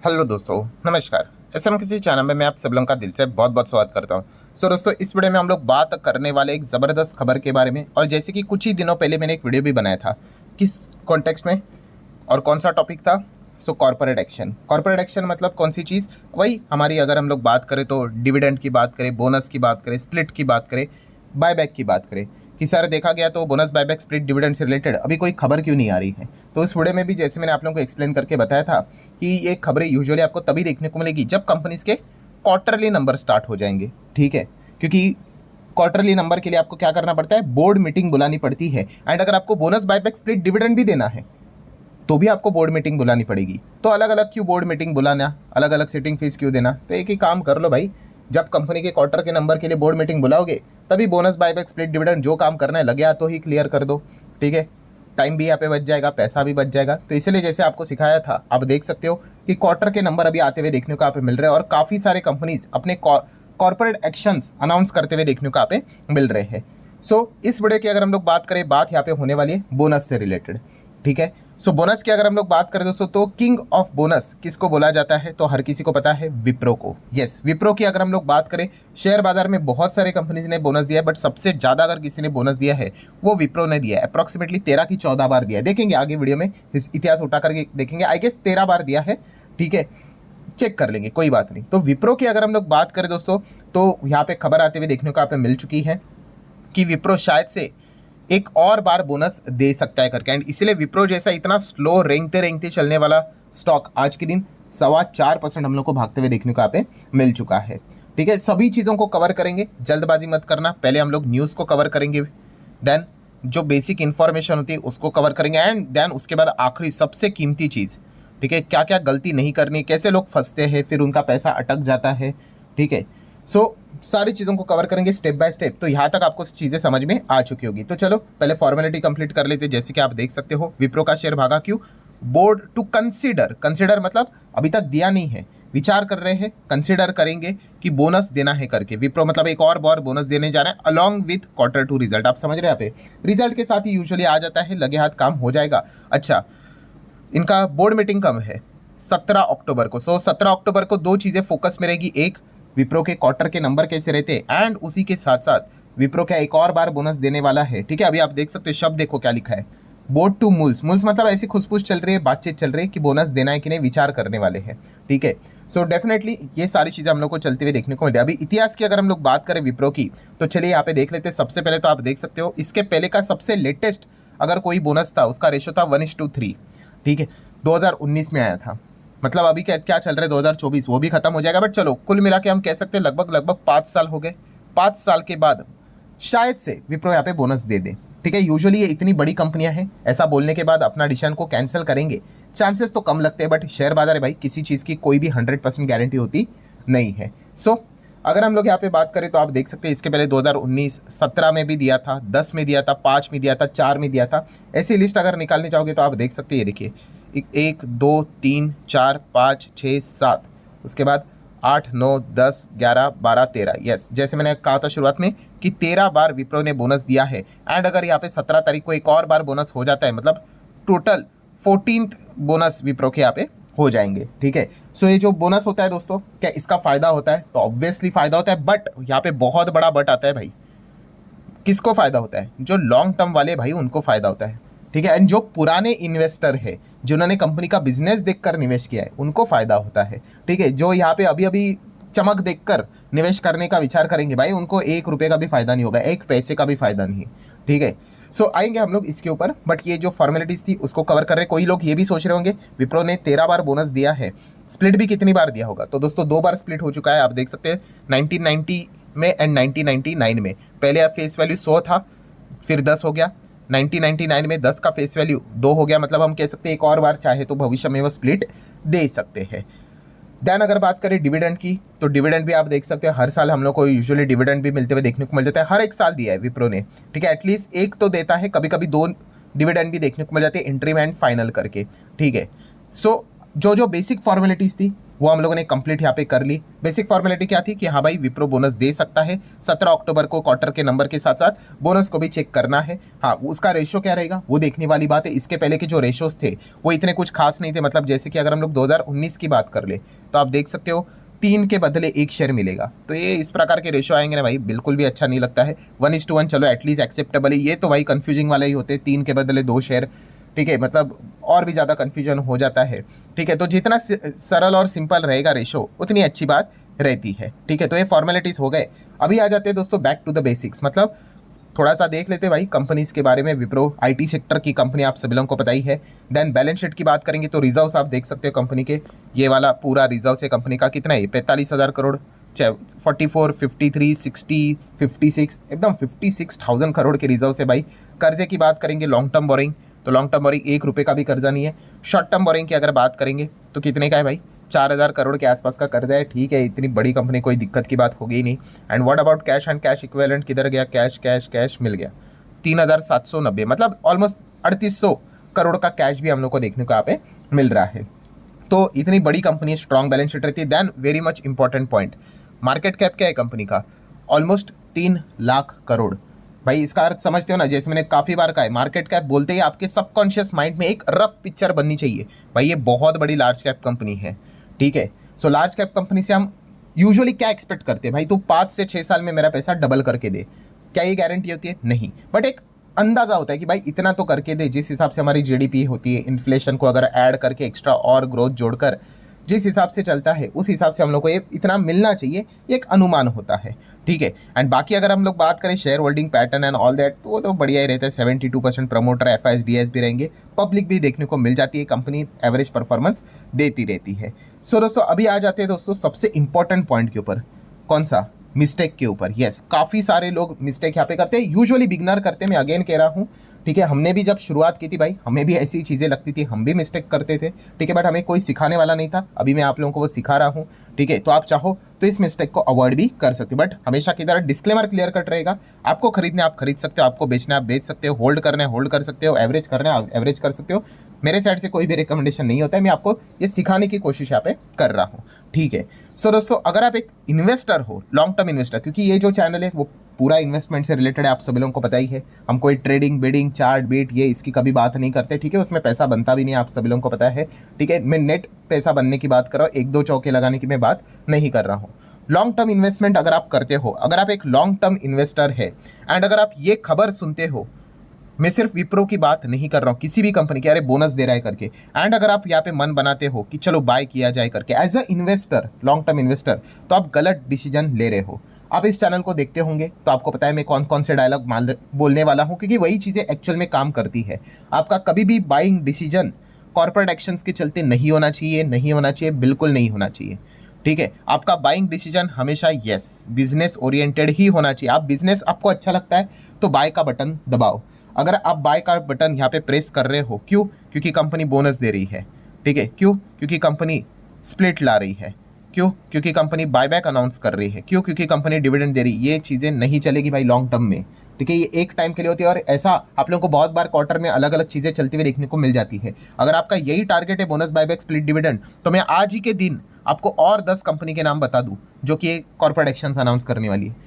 Hello दोस्तों, नमस्कार। SM किसी चैनल में मैं आप सब लोगों का दिल से बहुत बहुत स्वागत करता हूं। दोस्तों, इस वीडियो में हम लोग बात करने वाले एक ज़बरदस्त खबर के बारे में। और जैसे कि कुछ ही दिनों पहले मैंने एक वीडियो भी बनाया था, किस कॉन्टेक्स्ट में और कौन सा टॉपिक था। Corporate action. कॉर्पोरेट एक्शन मतलब कौन सी चीज़? वही हमारी, अगर हम लोग बात करें तो डिविडेंड की बात करें, बोनस की बात करें, स्प्लिट की बात करें, बायबैक की बात करें कि सर देखा गया तो बोनस, बायबैक, स्प्लिट, डिविडेंड से रिलेटेड अभी कोई खबर क्यों नहीं आ रही है। तो इस वीडियो में भी जैसे मैंने आप लोगों को एक्सप्लेन करके बताया था कि ये खबरें यूजुअली आपको तभी देखने को मिलेगी जब कंपनीज के क्वार्टरली नंबर स्टार्ट हो जाएंगे। ठीक है, क्योंकि क्वार्टरली नंबर के लिए आपको क्या करना पड़ता है? बोर्ड मीटिंग बुलानी पड़ती है। एंड अगर आपको बोनस, बायबैक, स्प्लिट, डिविडेंड भी देना है तो भी आपको बोर्ड मीटिंग बुलानी पड़ेगी। तो अलग अलग क्यों बोर्ड मीटिंग बुलाना, अलग अलग सिटिंग फीस क्यों देना? तो एक ही काम कर लो भाई, जब कंपनी के क्वार्टर के नंबर के लिए बोर्ड मीटिंग बुलाओगे तभी बोनस, बायबैक, स्प्लिट, डिविडेंड जो काम करना है लगे हाथों तो ही क्लियर कर दो। ठीक है, टाइम भी यहाँ पे बच जाएगा, पैसा भी बच जाएगा। तो इसलिए जैसे आपको सिखाया था, आप देख सकते हो कि क्वार्टर के नंबर अभी आते हुए देखने को यहाँ पे मिल रहे हैं और काफ़ी सारे कंपनीज अपने कॉर्पोरेट एक्शंस अनाउंस करते हुए देखने को यहाँ पे मिल रहे हैं। इस वीडियो की अगर हम लोग बात करें, बात यहाँ पे होने वाली है बोनस से रिलेटेड। ठीक है, बोनस की अगर हम लोग बात करें दोस्तों, तो किंग ऑफ बोनस किसको बोला जाता है? तो हर किसी को पता है, विप्रो को। यस, विप्रो की अगर हम लोग बात करें, शेयर बाजार में बहुत सारे कंपनीज ने बोनस दिया है, बट सबसे ज़्यादा अगर किसी ने बोनस दिया है वो विप्रो ने दिया है। अप्रॉक्सीमेटली 13 की 14 बार दिया है। देखेंगे आगे वीडियो में इस इतिहास उठा करके देखेंगे, आई गेस 13 बार दिया है। ठीक है, चेक कर लेंगे, कोई बात नहीं। तो विप्रो की अगर हम लोग बात करें दोस्तों, तो यहाँ पे खबर आते हुए देखने को यहाँ पे मिल चुकी है कि विप्रो शायद से एक और बार बोनस दे सकता है करके। एंड इसलिए विप्रो जैसा इतना स्लो रेंगते रेंगते चलने वाला स्टॉक आज के दिन 4.25% हम लोग को भागते हुए देखने को यहाँ पे मिल चुका है। ठीक है, सभी चीज़ों को कवर करेंगे, जल्दबाजी मत करना। पहले हम लोग न्यूज़ को कवर करेंगे, देन जो बेसिक इन्फॉर्मेशन होती है उसको कवर करेंगे, एंड देन उसके बाद आखिरी सबसे कीमती चीज़, ठीक है, क्या क्या गलती नहीं करनी, कैसे लोग फंसते हैं, फिर उनका पैसा अटक जाता है। ठीक है, सारी चीज़ों को कवर करेंगे स्टेप बाय स्टेप। तो यहाँ तक आपको चीज़ें समझ में आ चुकी होगी। तो चलो पहले फॉर्मेलिटी कंप्लीट कर लेते हैं। जैसे कि आप देख सकते हो, विप्रो का शेयर भागा क्यों? बोर्ड टू कंसीडर, कंसीडर मतलब अभी तक दिया नहीं है, विचार कर रहे हैं, कंसीडर करेंगे कि बोनस देना है करके। विप्रो मतलब एक और बार बोनस देने जा रहे हैं अलॉन्ग विथ Q2 रिजल्ट। आप समझ रहे हैं? यहाँ पे रिजल्ट के साथ ही यूजुअली आ जाता है, लगे हाथ काम हो जाएगा। अच्छा, इनका बोर्ड मीटिंग कब है? 17 अक्टूबर को। 17 अक्टूबर को दो चीज़ें फोकस में रहेगी। एक, विप्रो के क्वार्टर के नंबर कैसे रहते हैं, एंड उसी के साथ साथ विप्रो क्या एक और बार बोनस देने वाला है। ठीक है, अभी आप देख सकते हो, शब्द देखो क्या लिखा है, बोर्ड टू मूल्स। मूल्स मतलब ऐसी खुसफुस चल रही है, बातचीत चल रही है कि बोनस देना है कि नहीं, विचार करने वाले हैं। ठीक है, डेफिनेटली ये सारी चीज़ें हम लोग को चलते हुए देखने को मिले। अभी इतिहास की अगर हम लोग बात करें विप्रो की, तो चलिए यहाँ पे देख लेते हैं। सबसे पहले तो आप देख सकते हो, इसके पहले का सबसे लेटेस्ट अगर कोई बोनस था, उसका रेशो था 1:3। ठीक है, 2019 में आया था। मतलब अभी क्या क्या चल रहा है, 2024, वो भी खत्म हो जाएगा। बट चलो, कुल मिला के हम कह सकते हैं लगभग लगभग 5 साल हो गए। 5 साल के बाद शायद से विप्रो यहाँ पे बोनस दे दे। ठीक है, यूजुअली ये इतनी बड़ी कंपनियां हैं, ऐसा बोलने के बाद अपना डिसीजन को कैंसिल करेंगे, चांसेस तो कम लगते हैं। बट शेयर बाजार है भाई, किसी चीज़ की कोई भी 100% गारंटी होती नहीं है। अगर हम लोग यहाँ पे बात करें तो आप देख सकते हैं, इसके पहले 2019, 17 में भी दिया था, 10 में दिया था, 5 में दिया था, 4 में दिया था। ऐसी लिस्ट अगर निकालने चाहोगे तो आप देख सकते हैं, ये देखिए, 1 2 3 4 5 6 7, उसके बाद 8 9 10 11 12 13। यस, जैसे मैंने कहा था शुरुआत में कि 13 बार विप्रो ने बोनस दिया है। एंड अगर यहाँ पे 17 तारीख को एक और बार बोनस हो जाता है, मतलब टोटल 14th बोनस विप्रो के यहाँ पे हो जाएंगे। ठीक है, ये जो बोनस होता है दोस्तों, क्या इसका फायदा होता है? तो ऑब्वियसली फायदा होता है, बट यहाँ पे बहुत बड़ा बट आता है भाई। किसको फायदा होता है? जो लॉन्ग टर्म वाले भाई, उनको फायदा होता है। ठीक है, एंड जो पुराने इन्वेस्टर है, जिन्होंने कंपनी का बिजनेस देखकर निवेश किया है, उनको फायदा होता है। ठीक है, जो यहाँ पे अभी अभी चमक देखकर निवेश करने का विचार करेंगे भाई, उनको 1 रुपये का भी फायदा नहीं होगा, 1 पैसे का भी फायदा नहीं। ठीक है, आएंगे हम लोग इसके ऊपर, बट ये जो फॉर्मेलिटीज थी उसको कवर कर रहे हैं। कोई लोग ये भी सोच रहे होंगे, विप्रो ने 13 बार बोनस दिया है, स्प्लिट भी कितनी बार दिया होगा? तो दोस्तों 2 बार स्प्लिट हो चुका है, आप देख सकते हैं, 1990 में एंड 1999 में। पहले फेस वैल्यू 100 था, फिर 10 हो गया। 1999 में 10 का फेस वैल्यू 2 हो गया, मतलब हम कह सकते हैं एक और बार चाहे तो भविष्य में वो स्प्लिट दे सकते हैं। देन अगर बात करें डिविडेंड की, तो डिविडेंड भी आप देख सकते हैं, हर साल हम लोग को यूजुअली डिविडेंड भी मिलते हुए देखने को मिल जाता है। हर एक साल दिया है विप्रो ने। ठीक है, एटलीस्ट एक तो देता है, कभी कभी 2 डिविडेंड भी देखने को मिल जाते हैं, इंट्रीम एंड फाइनल करके। ठीक है, जो जो बेसिक फॉर्मेलिटीज़ थी वो हम लोगों ने कंप्लीट यहाँ पे कर ली। बेसिक फॉर्मेलिटी क्या थी कि हाँ भाई विप्रो बोनस दे सकता है 17 अक्टूबर को क्वार्टर के नंबर के साथ साथ बोनस को भी चेक करना है। हाँ, उसका रेशो क्या रहेगा वो देखने वाली बात है। इसके पहले के जो रेशोज थे वो इतने कुछ खास नहीं थे, मतलब जैसे कि अगर हम लोग 2019 की बात कर ले तो आप देख सकते हो 3 के बदले 1 शेयर मिलेगा। तो ये इस प्रकार के रेशो आएंगे ना भाई, बिल्कुल भी अच्छा नहीं लगता है। 1:1 चलो एटलीस्ट एक्सेप्टेबल है, ये तो भाई कन्फ्यूजिंग वाला ही होते हैं, 3 के बदले 2 शेयर, ठीक है, मतलब और भी ज़्यादा कन्फ्यूजन हो जाता है, ठीक है। तो जितना सरल और सिंपल रहेगा रेशो उतनी अच्छी बात रहती है, ठीक है। तो ये फॉर्मेलिटीज़ हो गए। अभी आ जाते हैं दोस्तों बैक टू द बेसिक्स, मतलब थोड़ा सा देख लेते भाई कंपनीज के बारे में। विप्रो आईटी सेक्टर की कंपनी आप सभी लोगों को पता ही है। देन बैलेंस शीट की बात करेंगे तो रिजर्व्स आप देख सकते हो कंपनी के, ये वाला पूरा रिजर्व है कंपनी का, कितना है 45,000 करोड़, 44, 53, 60, 56, एकदम 56,000 करोड़ के रिजर्व है भाई। कर्जे की बात करेंगे लॉन्ग टर्म बोरिंग, तो लॉन्ग टर्म बोरिंग 1 रुपये का भी कर्जा नहीं है। शॉर्ट टर्म बोरिंग की अगर बात करेंगे तो कितने का है भाई, 4,000 करोड़ के आसपास का कर्जा है, ठीक है। इतनी बड़ी कंपनी, कोई दिक्कत की बात होगी ही नहीं। And what about cash and cash equivalent, किधर गया कैश, कैश कैश मिल गया 3,790, मतलब ऑलमोस्ट 3,800 करोड़ का कैश भी हम लोग को देखने को यहाँ पे मिल रहा है। तो इतनी बड़ी कंपनी, स्ट्रॉन्ग बैलेंस शीट रहती है। Then very much important point, market cap क्या है कंपनी का, ऑलमोस्ट 3 लाख करोड़। भाई इसका अर्थ समझते हो ना, जैसे मैंने काफ़ी बार कहा है, मार्केट कैप बोलते ही आपके सबकॉन्शियस माइंड में एक रफ पिक्चर बननी चाहिए, भाई ये बहुत बड़ी लार्ज कैप कंपनी है, ठीक है। सो लार्ज कैप कंपनी से हम यूजुअली क्या एक्सपेक्ट करते हैं, भाई तू 5 से 6 साल में मेरा पैसा डबल करके दे, क्या ये गारंटी होती है? नहीं, बट एक अंदाजा होता है कि भाई इतना तो करके दे। जिस हिसाब से हमारी जीडीपी होती है, इन्फ्लेशन को अगर ऐड करके एक्स्ट्रा और ग्रोथ जोड़कर जिस हिसाब से चलता है उस हिसाब से हम लोग को ये इतना मिलना चाहिए, ये एक अनुमान होता है, ठीक है। एंड बाकी अगर हम लोग बात करें share holding pattern and all that, तो वो तो बढ़िया ही रहता है। 72% प्रमोटर, एफआईएस भी रहेंगे, पब्लिक भी देखने को मिल जाती है, कंपनी एवरेज परफॉर्मेंस देती रहती है। सो दोस्तों अभी आ जाते हैं दोस्तों सबसे इंपॉर्टेंट पॉइंट के ऊपर, कौन सा, मिस्टेक के ऊपर। यस, काफ़ी सारे लोग मिस्टेक यहाँ पे करते हैं, यूजुअली बिगनर करते हैं, मैं अगेन कह रहा हूँ, ठीक है। हमने भी जब शुरुआत की थी भाई, हमें भी ऐसी चीज़ें लगती थी, हम भी मिस्टेक करते थे, ठीक है, बट हमें कोई सिखाने वाला नहीं था। अभी मैं आप लोगों को वो सिखा रहा हूँ, ठीक है। तो आप चाहो तो इस मिस्टेक को अवॉइड भी कर सकते हो, बट हमेशा की तरह डिस्क्लेमर क्लियर कट रहेगा। आपको खरीदना आप खरीद सकते हो, आपको बेचना आप बेच सकते हो, होल्ड करना है होल्ड कर सकते हो, एवरेज करना है एवरेज कर सकते हो। मेरे साइड से कोई भी रिकमेंडेशन नहीं होता है, मैं आपको ये सिखाने की कोशिश यहाँ पे कर रहा हूँ, ठीक है। सो दोस्तों अगर आप एक इन्वेस्टर हो, लॉन्ग टर्म इन्वेस्टर, क्योंकि ये जो चैनल है वो पूरा इन्वेस्टमेंट से रिलेटेड है, आप सभी लोगों को पता ही है। हम कोई ट्रेडिंग बिडिंग चार्ट बीट ये इसकी कभी बात नहीं करते, ठीक है, उसमें पैसा बनता भी नहीं, आप सभी लोगों को पता है, ठीक है। मैं नेट पैसा बनने की बात कर रहा हूँ, 1-2 चौके लगाने की मैं बात नहीं कर रहा हूँ। लॉन्ग टर्म इन्वेस्टमेंट अगर आप करते हो, अगर आप एक लॉन्ग टर्म इन्वेस्टर है एंड अगर आप ये खबर सुनते हो, मैं सिर्फ विप्रो की बात नहीं कर रहा हूँ, किसी भी कंपनी के, अरे बोनस दे रहा है करके, एंड अगर आप यहाँ पे मन बनाते हो कि चलो बाय किया जाए करके as a investor, long term investor, तो आप गलत डिसीजन ले रहे हो। आप इस चैनल को देखते होंगे तो आपको पता है मैं कौन कौन से डायलॉग बोलने वाला हूँ, क्योंकि वही चीज़ें एक्चुअल में काम करती है। आपका कभी भी बाइंग डिसीजन कॉर्पोरेट एक्शंस के चलते नहीं होना चाहिए, नहीं होना चाहिए, बिल्कुल नहीं होना चाहिए, ठीक है। आपका बाइंग डिसीजन हमेशा यस बिजनेस ओरिएंटेड ही होना चाहिए। आप बिजनेस आपको अच्छा लगता है तो बाय का बटन दबाओ। अगर आप बाय का बटन यहाँ पे प्रेस कर रहे हो, क्यों? क्योंकि कंपनी बोनस दे रही है, ठीक है। क्यों? क्योंकि कंपनी स्प्लिट ला रही है। क्यों? क्योंकि कंपनी बायबैक अनाउंस कर रही है। क्यों? क्योंकि कंपनी डिविडेंड दे रही है। ये चीज़ें नहीं चलेगी भाई लॉन्ग टर्म में, ठीक है। ये एक टाइम के लिए होती है और ऐसा आप लोगों को बहुत बार क्वार्टर में अलग अलग चीज़ें चलती हुई देखने को मिल जाती है। अगर आपका यही टारगेट है बोनस बायबैक स्प्लिट डिविडेंड, तो मैं आज ही के दिन आपको और 10 कंपनी के नाम बता दूं जो कि कॉर्पोरेट एक्शंस अनाउंस करने वाली है,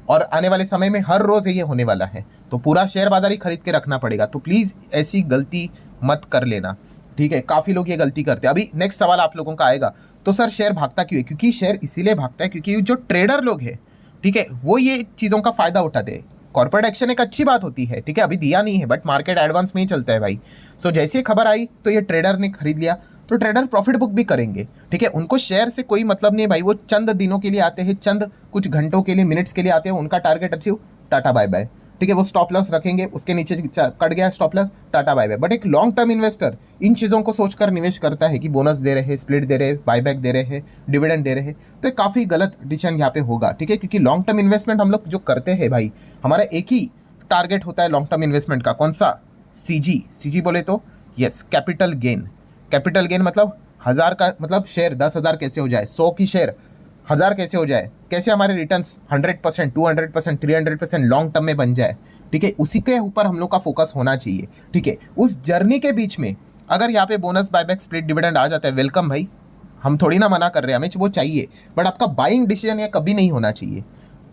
और आने वाले समय में हर रोज़ ये होने वाला है। तो पूरा शेयर बाजार ही खरीद के रखना पड़ेगा। तो प्लीज़ ऐसी गलती मत कर लेना, ठीक है। काफ़ी लोग ये गलती करते हैं। अभी नेक्स्ट सवाल आप लोगों का आएगा, तो सर शेयर भागता क्यों है? क्योंकि शेयर इसीलिए भागता है क्योंकि जो ट्रेडर लोग हैं, ठीक है, वो ये चीज़ों का फ़ायदा उठाते हैं। कॉर्पोरेट एक्शन एक अच्छी बात होती है, ठीक है, अभी दिया नहीं है, बट मार्केट एडवांस में ही चलता है भाई। सो जैसे खबर आई तो ये ट्रेडर ने खरीद लिया, तो ट्रेडर प्रॉफिट बुक भी करेंगे, ठीक है। उनको शेयर से कोई मतलब नहीं है भाई, वो चंद दिनों के लिए आते हैं, चंद कुछ घंटों के लिए, मिनट्स के लिए आते हैं, उनका टारगेट अचीव, टाटा बाय बाय, ठीक है। वो स्टॉप लॉस रखेंगे, उसके नीचे कट गया स्टॉप लॉस, टाटा बाय बाय। बट एक लॉन्ग टर्म इन्वेस्टर इन चीज़ों को सोचकर निवेश करता है कि बोनस दे रहे हैं, स्प्लिट दे रहे हैं, बायबैक दे रहे हैं, डिविडेंड दे रहे हैं, तो काफ़ी गलत डिसीजन यहाँ पे होगा, ठीक है। क्योंकि लॉन्ग टर्म इन्वेस्टमेंट हम लोग जो करते हैं भाई, हमारा एक ही टारगेट होता है लॉन्ग टर्म इन्वेस्टमेंट का, कौन सा? सीजी बोले तो yes, capital gain. Capital gain मतलब 1000 का, मतलब शेयर 10,000 कैसे हो जाए, 100 की शेयर 1000 कैसे हो जाए, कैसे हमारे रिटर्न्स 100%, 200%, 300% लॉन्ग टर्म में बन जाए, ठीक है। उसी के ऊपर हम लोग का फोकस होना चाहिए, ठीक है। उस जर्नी के बीच में अगर यहाँ पे बोनस बायबैक स्प्लिट डिविडेंड आ जाता है, वेलकम भाई, हम थोड़ी ना मना कर रहे हैं, हमें वो चाहिए, बट आपका बाइंग डिसीजन ये कभी नहीं होना चाहिए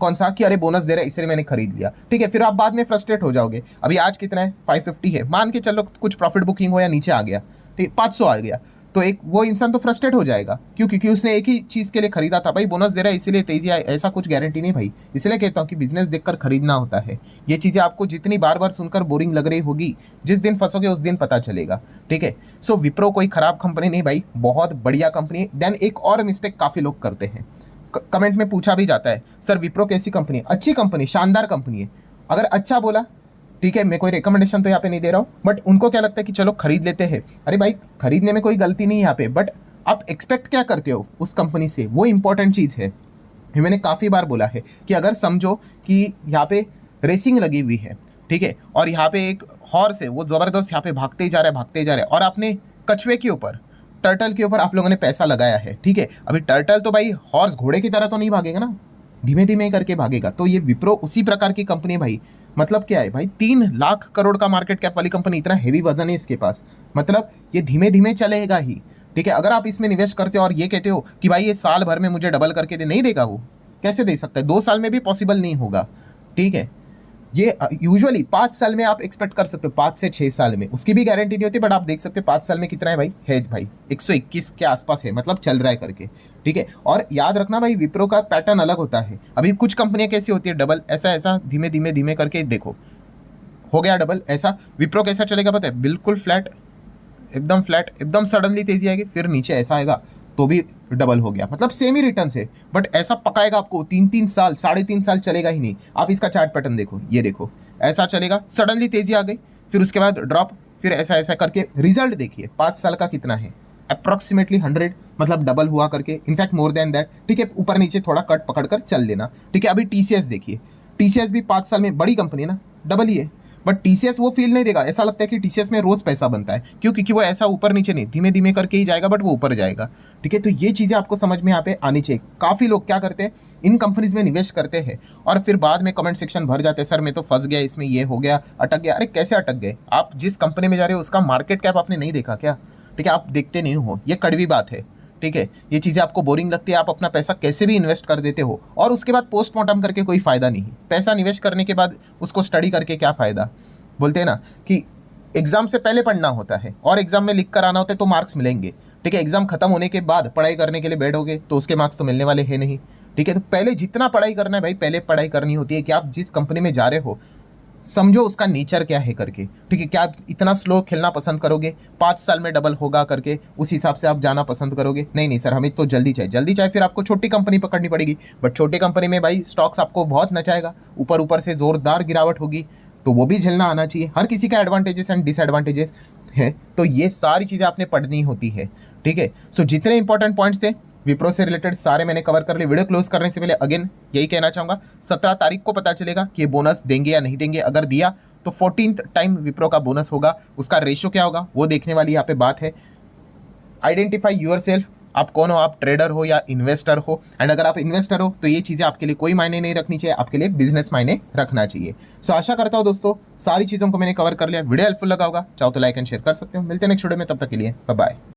कौन सा कि अरे बोनस दे रहा है इसलिए मैंने खरीद लिया, ठीक है। फिर आप बाद में फ्रस्ट्रेट हो जाओगे। अभी आज कितना है, 550 है, मान के चलो कुछ प्रॉफिट बुकिंग हो या नीचे आ गया, ठीक, 500 आ गया, तो एक वो इंसान तो फ्रस्ट्रेट हो जाएगा। क्यों? क्योंकि उसने एक ही चीज़ के लिए खरीदा था, भाई बोनस दे रहा है इसीलिए तेजी आए, ऐसा कुछ गारंटी नहीं भाई। इसलिए कहता हूँ कि बिजनेस देखकर खरीदना होता है। ये चीज़ें आपको जितनी बार बार सुनकर बोरिंग लग रही होगी, जिस दिन फंसोगे उस दिन पता चलेगा, ठीक है। सो विप्रो कोई खराब कंपनी नहीं भाई, बहुत बढ़िया कंपनी। देन एक और मिस्टेक काफ़ी लोग करते हैं, कमेंट में पूछा भी जाता है, सर विप्रो कैसी कंपनी है? अच्छी कंपनी, शानदार कंपनी है। अगर अच्छा बोला, ठीक है, मैं कोई रिकमेंडेशन तो यहाँ पे नहीं दे रहा हूँ, बट उनको क्या लगता है कि चलो खरीद लेते हैं। अरे भाई खरीदने में कोई गलती नहीं है यहाँ पे, बट आप एक्सपेक्ट क्या करते हो उस कंपनी से, वो इंपॉर्टेंट चीज़ है। ये मैंने काफ़ी बार बोला है कि अगर समझो कि यहाँ पे रेसिंग लगी हुई है, ठीक है, और यहाँ पे एक हॉर्स है, वो ज़बरदस्त यहाँ पे भागते ही जा रहा है, भागते ही जा रहा है, और आपने कछुए के ऊपर, टर्टल के ऊपर आप लोगों ने पैसा लगाया है, ठीक है। अभी टर्टल तो भाई हॉर्स घोड़े की तरह तो नहीं भागेगा ना, धीमे धीमे करके भागेगा। तो ये विप्रो उसी प्रकार की कंपनी भाई। मतलब क्या है भाई, 3 लाख करोड़ का मार्केट कैप वाली कंपनी, इतना हेवी वजन है इसके पास, मतलब ये धीमे धीमे चलेगा ही, ठीक है। अगर आप इसमें निवेश करते हो और ये कहते हो कि भाई ये साल भर में मुझे डबल करके दे, नहीं देगा वो, कैसे दे सकता है? 2 साल में भी पॉसिबल नहीं होगा, ठीक है। ये यूजुअली 5 साल में आप एक्सपेक्ट कर सकते हो, 5 से 6 साल में, उसकी भी गारंटी नहीं होती, बट आप देख सकते हो 5 साल में कितना है भाई, हेज भाई 121 के आसपास है, मतलब चल रहा है करके, ठीक है। और याद रखना भाई, विप्रो का पैटर्न अलग होता है। अभी कुछ कंपनियां कैसी होती है, डबल ऐसा ऐसा धीमे धीमे धीमे करके देखो हो गया डबल, ऐसा। विप्रो कैसा चलेगा पता है, बिल्कुल फ्लैट, एकदम सडनली तेजी आएगी, फिर नीचे ऐसा आएगा तो भी डबल हो गया, मतलब सेम ही रिटर्न से, बट ऐसा पकाएगा आपको 3-3 साल, 3.5 साल चलेगा ही नहीं। आप इसका चार्ट पैटर्न देखो, ये देखो, ऐसा चलेगा, सडनली तेजी आ गई, फिर उसके बाद ड्रॉप, फिर ऐसा ऐसा करके रिजल्ट देखिए 5 साल का कितना है, अप्रॉक्सीमेटली 100, मतलब डबल हुआ करके, इनफैक्ट मोर देन दैट, ठीक है। ऊपर नीचे थोड़ा कट पकड़ कर चल लेना, ठीक है। अभी टीसीएस देखिए, टीसीएस भी 5 साल में, बड़ी कंपनी है ना, डबल ही है, बट टीसीएस वो फील नहीं देगा, ऐसा लगता है कि टीसीएस में रोज पैसा बनता है। क्यों? क्योंकि वो ऐसा ऊपर नीचे नहीं, धीमे धीमे करके ही जाएगा, बट वो ऊपर जाएगा, ठीक है। तो ये चीज़ें आपको समझ में यहाँ पे आनी चाहिए। काफ़ी लोग क्या करते हैं, इन कंपनीज में निवेश करते हैं और फिर बाद में कमेंट सेक्शन भर जाते हैं, सर मैं तो फंस गया इसमें, ये हो गया, अटक गया। अरे कैसे अटक गए? आप जिस कंपनी में जा रहे हो उसका मार्केट कैप आपने नहीं देखा क्या? ठीक है, आप देखते नहीं हो, ये कड़वी बात है, ठीक है। ये चीज़ें आपको बोरिंग लगती है, आप अपना पैसा कैसे भी इन्वेस्ट कर देते हो और उसके बाद पोस्टमार्टम करके कोई फ़ायदा नहीं। पैसा निवेश करने के बाद उसको स्टडी करके क्या फ़ायदा? बोलते हैं ना कि एग्जाम से पहले पढ़ना होता है और एग्जाम में लिख कर आना होता है तो मार्क्स मिलेंगे, ठीक है। एग्जाम खत्म होने के बाद पढ़ाई करने के लिए बैठोगे तो उसके मार्क्स तो मिलने वाले हैं नहीं, ठीक है। तो पहले जितना पढ़ाई करना है भाई, पहले पढ़ाई करनी होती है कि आप जिस कंपनी में जा रहे हो समझो उसका नेचर क्या है करके, ठीक है। क्या आप इतना स्लो खेलना पसंद करोगे, 5 साल में डबल होगा करके उस हिसाब से आप जाना पसंद करोगे? नहीं नहीं सर, हमें तो जल्दी चाहिए, फिर आपको छोटी कंपनी पकड़नी पड़ेगी। बट छोटी कंपनी में भाई स्टॉक्स आपको बहुत नचाएगा, ऊपर ऊपर से जोरदार गिरावट होगी, तो वो भी झेलना आना चाहिए। हर किसी का एडवांटेजेस एंड डिसएडवांटेजेस है, तो ये सारी चीज़ें आपने पढ़नी होती है, ठीक है। सो जितने इंपॉर्टेंट पॉइंट्स थे विप्रो से रिलेटेड सारे मैंने कवर कर लिए। वीडियो क्लोज करने से पहले अगेन यही कहना चाहूँगा, 17 तारीख को पता चलेगा कि ये बोनस देंगे या नहीं देंगे। अगर दिया तो 14th टाइम विप्रो का बोनस होगा, उसका रेशियो क्या होगा वो देखने वाली यहाँ पे बात है। आइडेंटिफाई यूर सेल्फ, आप कौन हो, आप ट्रेडर हो या इन्वेस्टर हो। एंड अगर आप इन्वेस्टर हो तो ये चीज़ें आपके लिए कोई मायने नहीं रखनी चाहिए, आपके लिए बिजनेस मायने रखना चाहिए। सो आशा करता हूँ दोस्तों सारी चीज़ों को मैंने कवर कर लिया। वीडियो हेल्पफुल लगा होगा, चाहो तो लाइक एंड शेयर कर सकते हो। मिलते हैं नेक्स्ट वीडियो में, तब तक के लिए बाय बाय।